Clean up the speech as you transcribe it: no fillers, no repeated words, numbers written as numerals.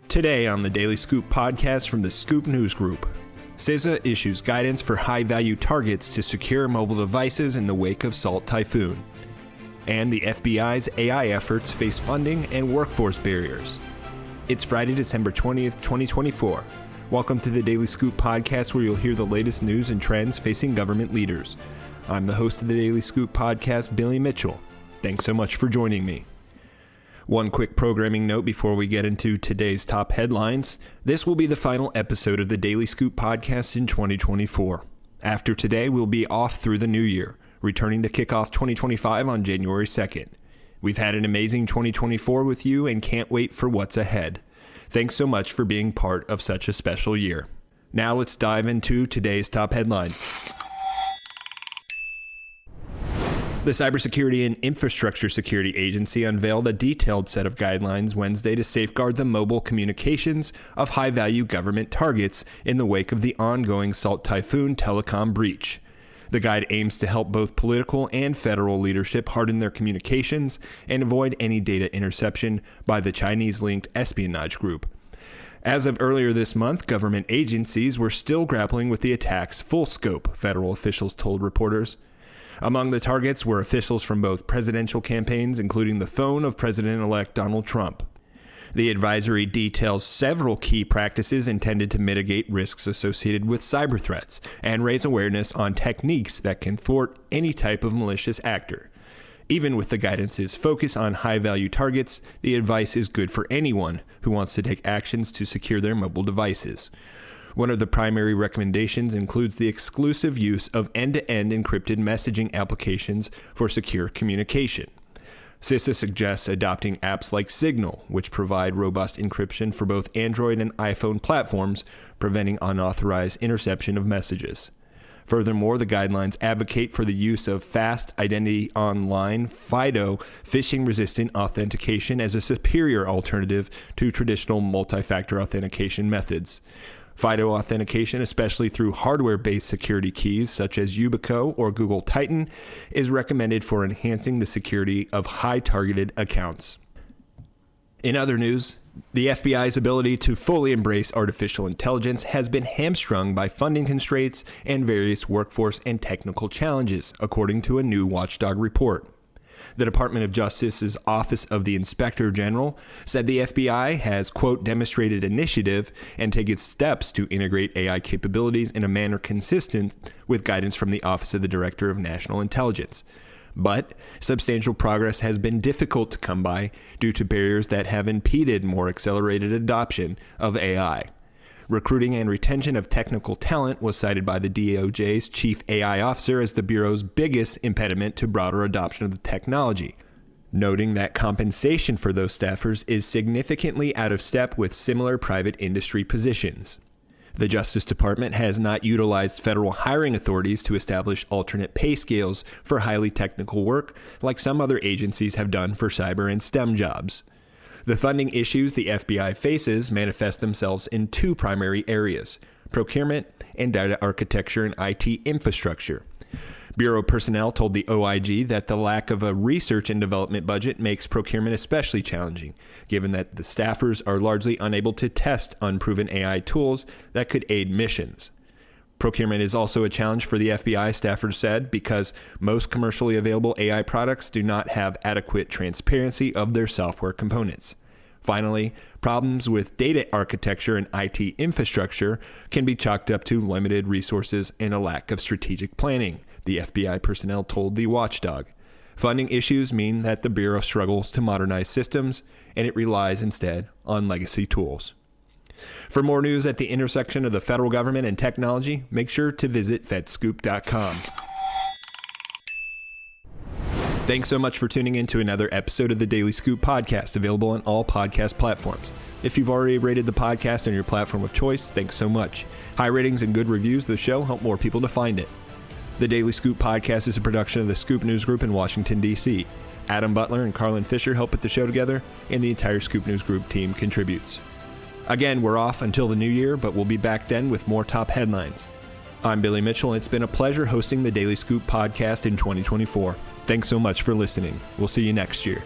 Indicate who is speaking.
Speaker 1: Today on the Daily Scoop podcast from the Scoop News Group, CISA issues guidance for high-value targets to secure mobile devices in the wake of Salt Typhoon. And the FBI's AI efforts face funding and workforce barriers. It's Friday, December 20th, 2024. Welcome to the Daily Scoop podcast, where you'll hear the latest news and trends facing government leaders. I'm the host of the Daily Scoop podcast, Billy Mitchell. Thanks so much for joining me. One quick programming note before we get into today's top headlines. This will be the final episode of the Daily Scoop podcast in 2024. After today, we'll be off through the new year, returning to kick off 2025 on January 2nd. We've had an amazing 2024 with you and can't wait for what's ahead. Thanks so much for being part of such a special year. Now let's dive into today's top headlines. The Cybersecurity and Infrastructure Security Agency unveiled a detailed set of guidelines Wednesday to safeguard the mobile communications of high-value government targets in the wake of the ongoing Salt Typhoon telecom breach. The guide aims to help both political and federal leadership harden their communications and avoid any data interception by the Chinese-linked espionage group. As of earlier this month, government agencies were still grappling with the attack's full scope, federal officials told reporters. Among the targets were officials from both presidential campaigns, including the phone of President-elect Donald Trump. The advisory details several key practices intended to mitigate risks associated with cyber threats and raise awareness on techniques that can thwart any type of malicious actor. Even with the guidance's focus on high-value targets, the advice is good for anyone who wants to take actions to secure their mobile devices. One of the primary recommendations includes the exclusive use of end-to-end encrypted messaging applications for secure communication. CISA suggests adopting apps like Signal, which provide robust encryption for both Android and iPhone platforms, preventing unauthorized interception of messages. Furthermore, the guidelines advocate for the use of fast identity online FIDO phishing-resistant authentication as a superior alternative to traditional multi-factor authentication methods. FIDO authentication, especially through hardware-based security keys such as Yubico or Google Titan, is recommended for enhancing the security of high-targeted accounts. In other news, the FBI's ability to fully embrace artificial intelligence has been hamstrung by funding constraints and various workforce and technical challenges, according to a new watchdog report. The Department of Justice's Office of the Inspector General said the FBI has, quote, demonstrated initiative and taken steps to integrate AI capabilities in a manner consistent with guidance from the Office of the Director of National Intelligence. But substantial progress has been difficult to come by due to barriers that have impeded more accelerated adoption of AI. Recruiting and retention of technical talent was cited by the DOJ's chief AI officer as the Bureau's biggest impediment to broader adoption of the technology, noting that compensation for those staffers is significantly out of step with similar private industry positions. The Justice Department has not utilized federal hiring authorities to establish alternate pay scales for highly technical work like some other agencies have done for cyber and STEM jobs. The funding issues the FBI faces manifest themselves in two primary areas: procurement and data architecture and IT infrastructure. Bureau personnel told the OIG that the lack of a research and development budget makes procurement especially challenging, given that the staffers are largely unable to test unproven AI tools that could aid missions. Procurement is also a challenge for the FBI, staffers said, because most commercially available AI products do not have adequate transparency of their software components. Finally, problems with data architecture and IT infrastructure can be chalked up to limited resources and a lack of strategic planning, the FBI personnel told the watchdog. Funding issues mean that the Bureau struggles to modernize systems, and it relies instead on legacy tools. For more news at the intersection of the federal government and technology, make sure to visit fedscoop.com. Thanks so much for tuning in to another episode of the Daily Scoop podcast, available on all podcast platforms. If you've already rated the podcast on your platform of choice, thanks so much. High ratings and good reviews of the show help more people to find it. The Daily Scoop podcast is a production of the Scoop News Group in Washington, D.C. Adam Butler and Carlin Fisher help put the show together, and the entire Scoop News Group team contributes. Again, we're off until the new year, but we'll be back then with more top headlines. I'm Billy Mitchell, and it's been a pleasure hosting the Daily Scoop podcast in 2024. Thanks so much for listening. We'll see you next year.